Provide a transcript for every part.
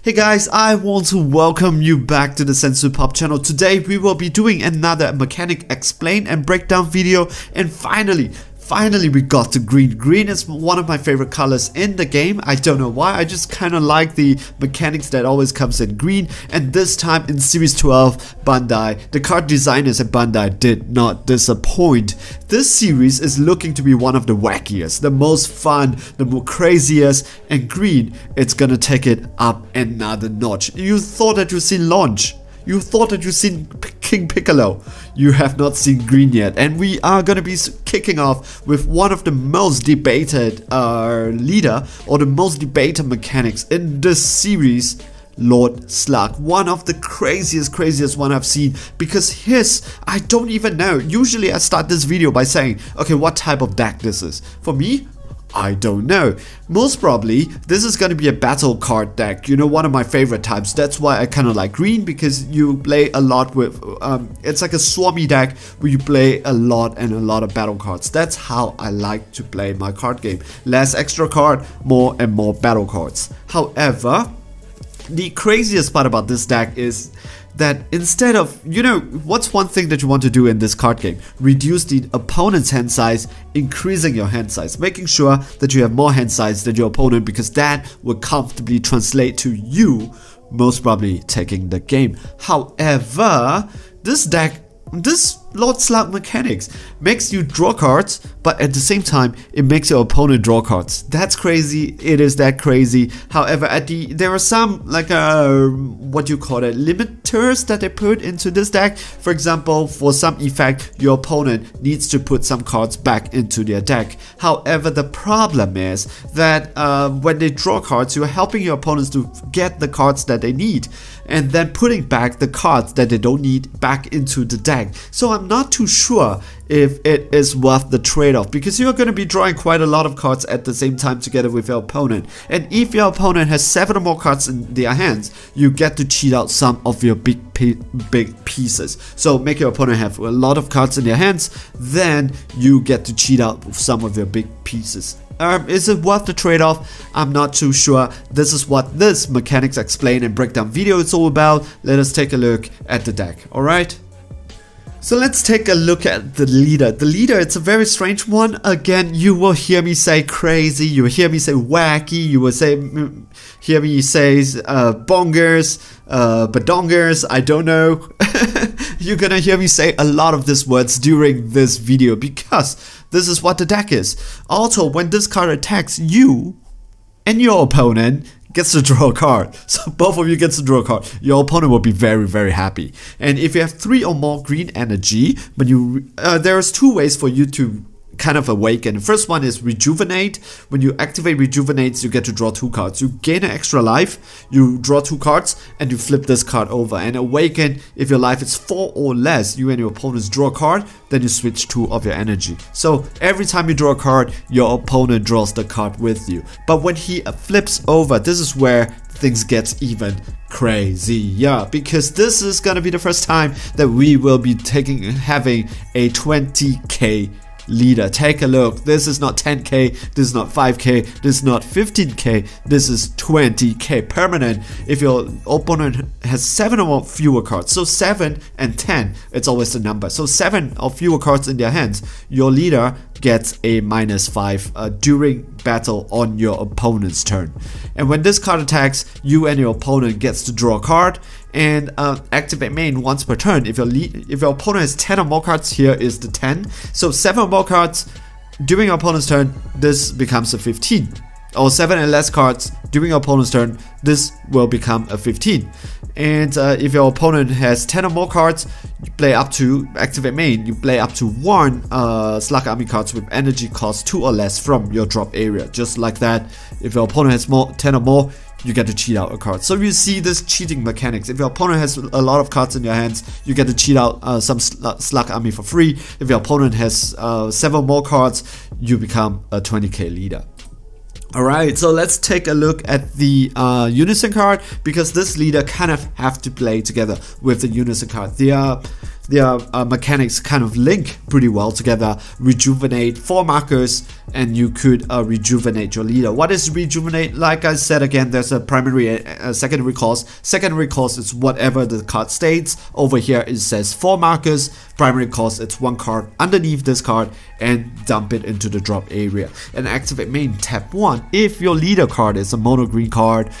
Hey guys, I want to welcome you back to the Sensu Pop channel. Today we will be doing another mechanic explain and breakdown video, and finally we got to green. Green is one of my favorite colors in the game. I don't know why, I just kind of like the mechanics that always comes in green. And this time in Series 12, Bandai, the card designers at Bandai did not disappoint. This series is looking to be one of the wackiest, the most fun, the more craziest, and green, it's gonna take it up another notch. You thought that you've seen Launch. You thought that you've seen King Piccolo. You have not seen green yet. And we are going to be kicking off with one of the most debated leader, or the most debated mechanics in this series, Lord Slug. One of the craziest one I've seen, because I don't even know. Usually I start this video by saying, okay, what type of deck this is. For me, I don't know. Most probably, this is going to be a battle card deck. You know, one of my favorite types. That's why I kind of like green, because you play a lot with, it's like a swarmy deck where you play a lot of battle cards. That's how I like to play my card game. Less extra card, more and more battle cards. However, the craziest part about this deck is that instead of, you know, what's one thing that you want to do in this card game? Reduce the opponent's hand size, increasing your hand size, making sure that you have more hand size than your opponent, because that will comfortably translate to you most probably taking the game. However, this deck, this Lord Slug mechanics makes you draw cards, but at the same time it makes your opponent draw cards. That's crazy. It is that crazy. However, there are some like what you call it, limiters that they put into this deck. For example, for some effect, your opponent needs to put some cards back into their deck. However, the problem is that when they draw cards, you're helping your opponents to get the cards that they need, and then putting back the cards that they don't need back into the deck. So I'm not too sure if it is worth the trade-off, because you're going to be drawing quite a lot of cards at the same time together with your opponent. And if your opponent has 7 or more cards in their hands, you get to cheat out some of your big pieces. So make your opponent have a lot of cards in their hands, then you get to cheat out some of your big pieces. Is it worth the trade-off? I'm not too sure. This is what this mechanics explain and breakdown video is all about. Let us take a look at the deck, alright? So let's take a look at the leader. The leader, it's a very strange one. Again, you will hear me say crazy, you will hear me say wacky, you will hear me say bongers, badongers, I don't know. You're gonna hear me say a lot of these words during this video, because this is what the deck is. Also, when this card attacks you and your opponent, gets to draw a card. So both of you gets to draw a card. Your opponent will be very happy. And if you have 3 or more green energy, when you there's 2 ways for you to kind of awaken. The first one is rejuvenate. When you activate rejuvenates, you get to draw 2 cards. You gain an extra life, you draw 2 cards, and you flip this card over. And awaken, if your life is 4 or less, you and your opponents draw a card, then you switch 2 of your energy. So every time you draw a card, your opponent draws the card with you. But when he flips over, this is where things get even crazier, because this is gonna be the first time that we will be having a 20k leader. Take a look. This is not 10k, this is not 5k, this is not 15k, this is 20k permanent. If your opponent has 7 or more fewer cards, so 7 and 10, it's always the number. So 7 or fewer cards in their hands, your leader gets a -5 during battle on your opponent's turn. And when this card attacks, you and your opponent gets to draw a card and activate main once per turn. If your opponent has 10 or more cards, here is the 10. So 7 or more cards during your opponent's turn, this becomes a 15. Or 7 and less cards during your opponent's turn, this will become a 15. And if your opponent has 10 or more cards, you play up to, activate main, you play up to 1 Slug Army cards with energy cost 2 or less from your drop area. Just like that. If your opponent has 10 or more, you get to cheat out a card. So you see this cheating mechanics. If your opponent has a lot of cards in your hands, you get to cheat out some Slug Army for free. If your opponent has 7 more cards, you become a 20k leader. Alright, so let's take a look at the Unison card, because this leader kind of have to play together with the Unison card. Their mechanics kind of link pretty well together. Rejuvenate, 4 markers, and you could rejuvenate your leader. What is rejuvenate? Like I said again, there's a primary secondary cost. Secondary cost is whatever the card states. Over here it says 4 markers. Primary cost, it's 1 card underneath this card, and dump it into the drop area. And activate main, tap 1. If your leader card is a mono green card,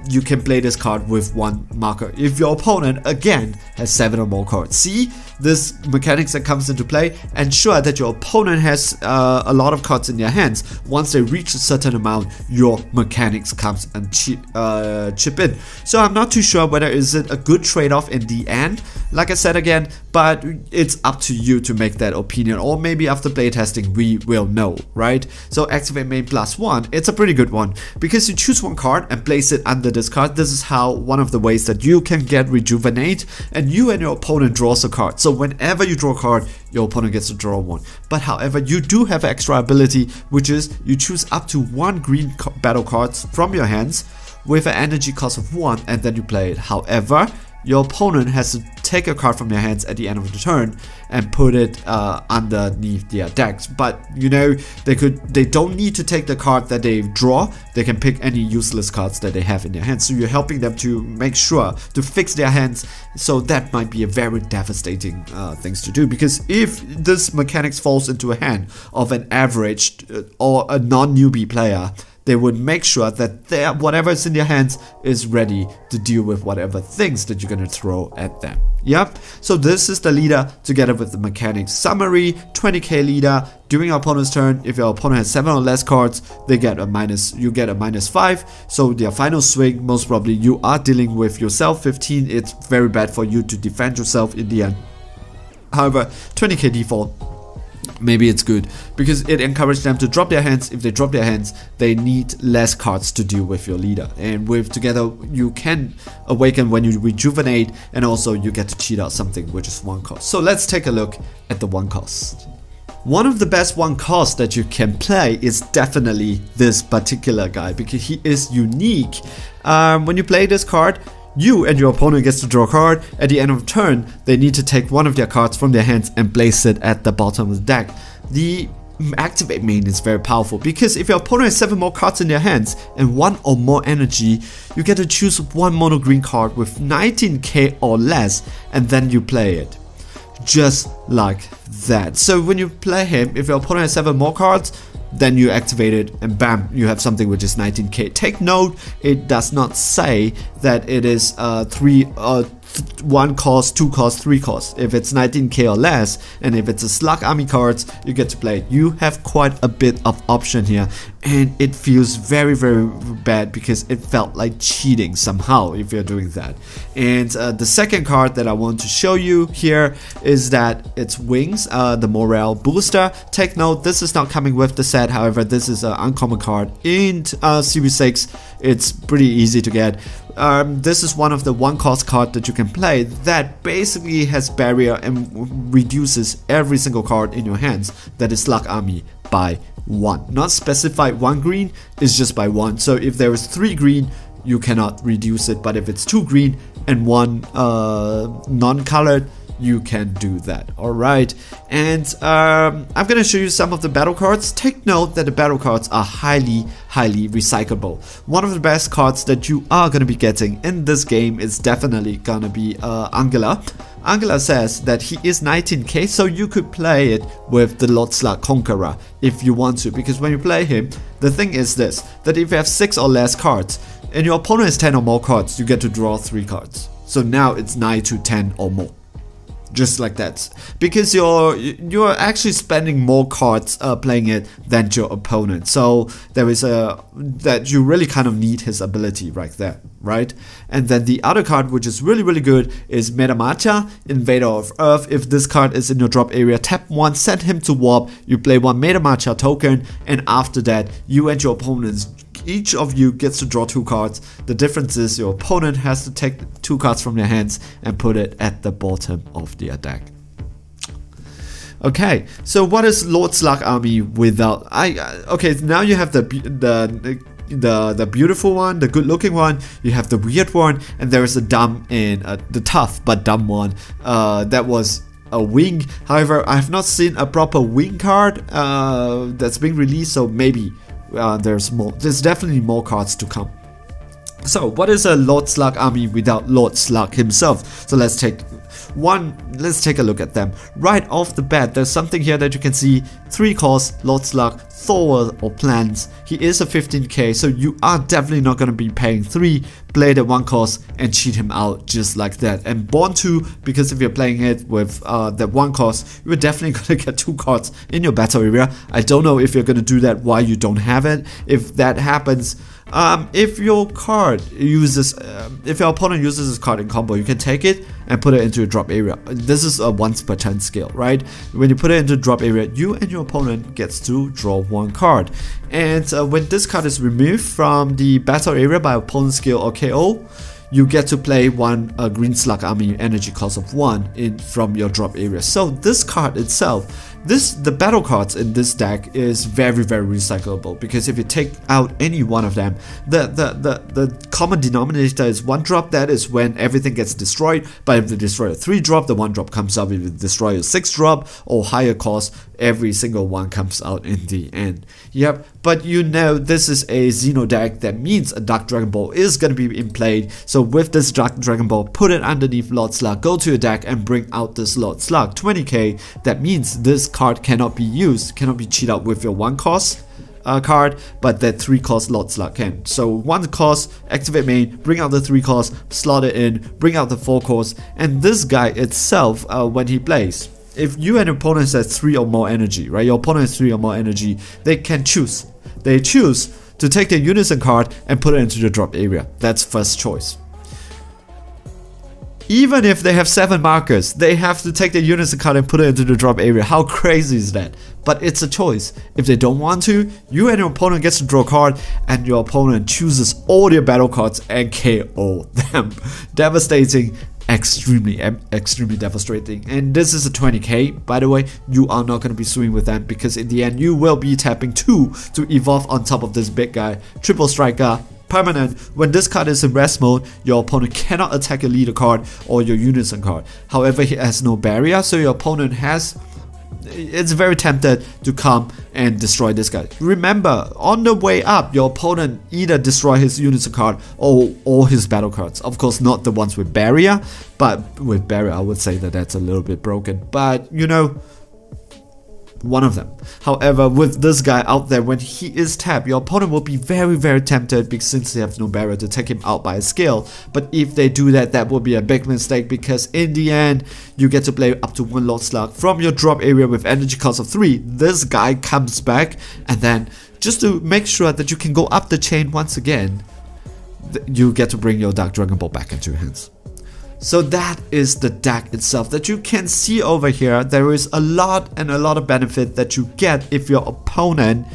you can play this card with 1 marker. If your opponent again has 7 or more cards, see this mechanics that comes into play. Ensure that your opponent has a lot of cards in their hands. Once they reach a certain amount, your mechanics comes and chip in. So I'm not too sure whether is it a good trade-off in the end, like I said again, but it's up to you to make that opinion, or maybe after playtesting we will know, right? So activate main +1, it's a pretty good one because you choose 1 card and place it under this card. This is how one of the ways that you can get rejuvenate, and you and your opponent draws a card. So whenever you draw a card, your opponent gets to draw 1. But however, you do have extra ability, which is you choose up to 1 green battle cards from your hands with an energy cost of 1, and then you play it. However, your opponent has to take a card from your hands at the end of the turn and put it underneath their decks. But you know, they don't need to take the card that they draw. They can pick any useless cards that they have in their hands. So you're helping them to make sure to fix their hands. So that might be a very devastating things to do, because if this mechanics falls into a hand of an average or a non-newbie player, they would make sure that whatever is in their hands is ready to deal with whatever things that you're gonna throw at them. Yep, so this is the leader together with the mechanics. Summary, 20k leader. During your opponent's turn, if your opponent has 7 or less cards, you get a -5. So their final swing, most probably you are dealing with yourself. 15, it's very bad for you to defend yourself in the end. However, 20k default, maybe it's good because it encourages them to drop their hands. If they drop their hands, they need less cards to deal with your leader, and with together you can awaken when you rejuvenate, and also you get to cheat out something which is 1 cost. So let's take a look at the 1 cost. One of the best 1 cost that you can play is definitely this particular guy, because he is unique. When you play this card, you and your opponent gets to draw a card. At the end of the turn, they need to take 1 of their cards from their hands and place it at the bottom of the deck. The activate main is very powerful because if your opponent has 7 more cards in their hands and 1 or more energy, you get to choose 1 mono green card with 19k or less, and then you play it. Just like that. So when you play him, if your opponent has 7 more cards, then you activate it and bam, you have something which is 19k. Take note, it does not say that it is 1 cost, 2 cost, 3 cost. If it's 19k or less, and if it's a Slug army cards, you get to play it. You have quite a bit of option here, and it feels very, very bad because it felt like cheating somehow if you're doing that. And the second card that I want to show you here is that it's Wings, the morale booster. Take note, this is not coming with the set. However, this is an uncommon card in Series 6. It's pretty easy to get. This is one of the 1 cost card that you can play that basically has barrier and reduces every single card in your hands that is Slug army by 1. Not specified 1 green, it's just by 1. So if there is 3 green, you cannot reduce it, but if it's 2 green and 1 non-colored, you can do that. Alright, and I'm gonna show you some of the battle cards. Take note that the battle cards are highly recyclable. One of the best cards that you are gonna be getting in this game is definitely gonna be Angela. Angela says that he is 19k, so you could play it with the Lord Slug Conqueror if you want to, because when you play him, the thing is this, that if you have 6 or less cards and your opponent has 10 or more cards, you get to draw 3 cards. So now it's 9 to 10 or more. Just like that, because you're actually spending more cards playing it than your opponent. So there is that you really kind of need his ability right there, right? And then the other card which is really good is Metamacha, Invader of Earth. If this card is in your drop area, tap 1, send him to warp. You play 1 Metamacha token, and after that, you and your opponents, each of you gets to draw 2 cards. The difference is your opponent has to take 2 cards from their hands and put it at the bottom of their deck. Okay, so what is Lord Slug army without? Okay, now you have the beautiful one, the good looking one, you have the weird one, and there is a dumb and the tough but dumb one that was a wing. However, I have not seen a proper wing card that's being released, so maybe there's more. There's definitely more cards to come. So what is a Lord Slug army without Lord Slug himself? So let's take a look at them. Right off the bat, there's something here that you can see. 3 cost, Lord Slug, Thor or plants. He is a 15k, so you are definitely not going to be paying 3, play the 1 cost and cheat him out just like that. And Born 2, because if you're playing it with that 1 cost, you're definitely going to get 2 cards in your battle area. I don't know if you're going to do that while you don't have it. If that happens, if your opponent uses this card in combo, you can take it and put it into a drop area. This is a once per turn skill, right? When you put it into drop area, you and your opponent gets to draw 1 card. And when this card is removed from the battle area by opponent skill or KO, you get to play 1 Green Slug army energy cost of 1 from your drop area. So this card itself, the battle cards in this deck is very recyclable, because if you take out any one of them, the common denominator is 1 drop. That is when everything gets destroyed. But if they destroy a 3 drop, the 1 drop comes out. If you destroy a 6 drop or higher cost, every single one comes out in the end. Yep, but you know this is a Xeno deck. That means a Dark Dragon Ball is going to be in play. So with this Dark Dragon Ball, put it underneath Lord Slug, go to your deck and bring out this Lord Slug. 20k, that means this card cannot be used, cannot be cheated out with your 1 cost card, but that 3 cost Lord Slug can. So 1 cost, activate main, bring out the 3 cost, slot it in, bring out the 4 cost, and this guy itself, when he plays, if you and your opponent has 3 or more energy, right? Your opponent has 3 or more energy, they can choose. They choose to take the Unison card and put it into the drop area. That's first choice. Even if they have 7 markers, they have to take the Unison card and put it into the drop area. How crazy is that? But it's a choice. If they don't want to, you and your opponent gets to draw a card, and your opponent chooses all their battle cards and KO them. Devastating. Extremely devastating. And this is a 20k, by the way. You are not going to be swinging with them, because in the end you will be tapping 2 to evolve on top of this big guy. Triple striker, permanent. When this card is in rest mode, your opponent cannot attack your leader card or your Unison card. However, he has no barrier, so your opponent it's very tempted to come and destroy this guy. Remember, on the way up, your opponent either destroy his Unison card or all his battle cards. Of course, not the ones with barrier, but with barrier, I would say that that's a little bit broken. But, you know, one of them. However, with this guy out there, when he is tapped, your opponent will be very tempted, because since they have no barrier, to take him out by a skill. But if they do that, that will be a big mistake, because in the end you get to play up to 1 Lord Slug from your drop area with energy cost of 3. This guy comes back, and then just to make sure that you can go up the chain once again, you get to bring your Dark Dragon Ball back into your hands. So that is the deck itself that you can see over here. There is a lot of benefit that you get if your opponent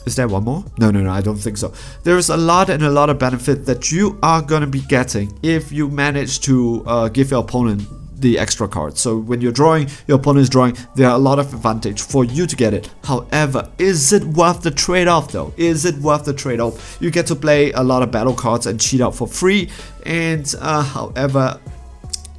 is there one more? No, I don't think so. There is a lot of benefit that you are gonna be getting if you manage to give your opponent the extra cards. So when you're drawing, your opponent is drawing, there are a lot of advantage for you to get it. However, is it worth the trade-off though? Is it worth the trade-off? You get to play a lot of battle cards and cheat out for free, and however,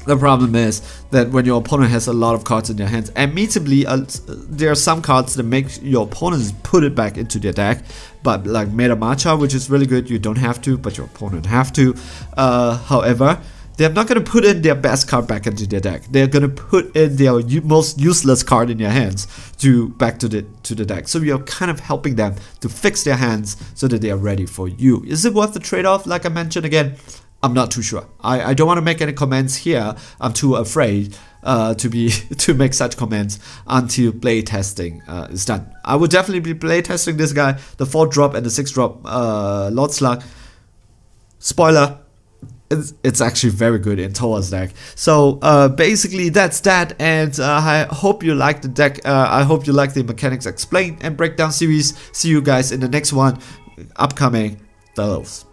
the problem is that when your opponent has a lot of cards in their hands, admittedly, there are some cards that make your opponents put it back into their deck, but like Meta Matcha, which is really good, you don't have to, but your opponent have to. However, they're not going to put in their best card back into their deck. They're going to put in their most useless card in your hands back to the deck. So you're kind of helping them to fix their hands so that they are ready for you. Is it worth the trade-off? Like I mentioned again, I'm not too sure. I don't want to make any comments here. I'm too afraid to make such comments until play testing is done. I would definitely be play testing this guy, the 4 drop and the 6 drop Lord Slug. Spoiler, it's actually very good in Toa's deck. So basically that's that, and I hope you like the deck. I hope you like the mechanics explained and breakdown series. See you guys in the next one, upcoming. Those.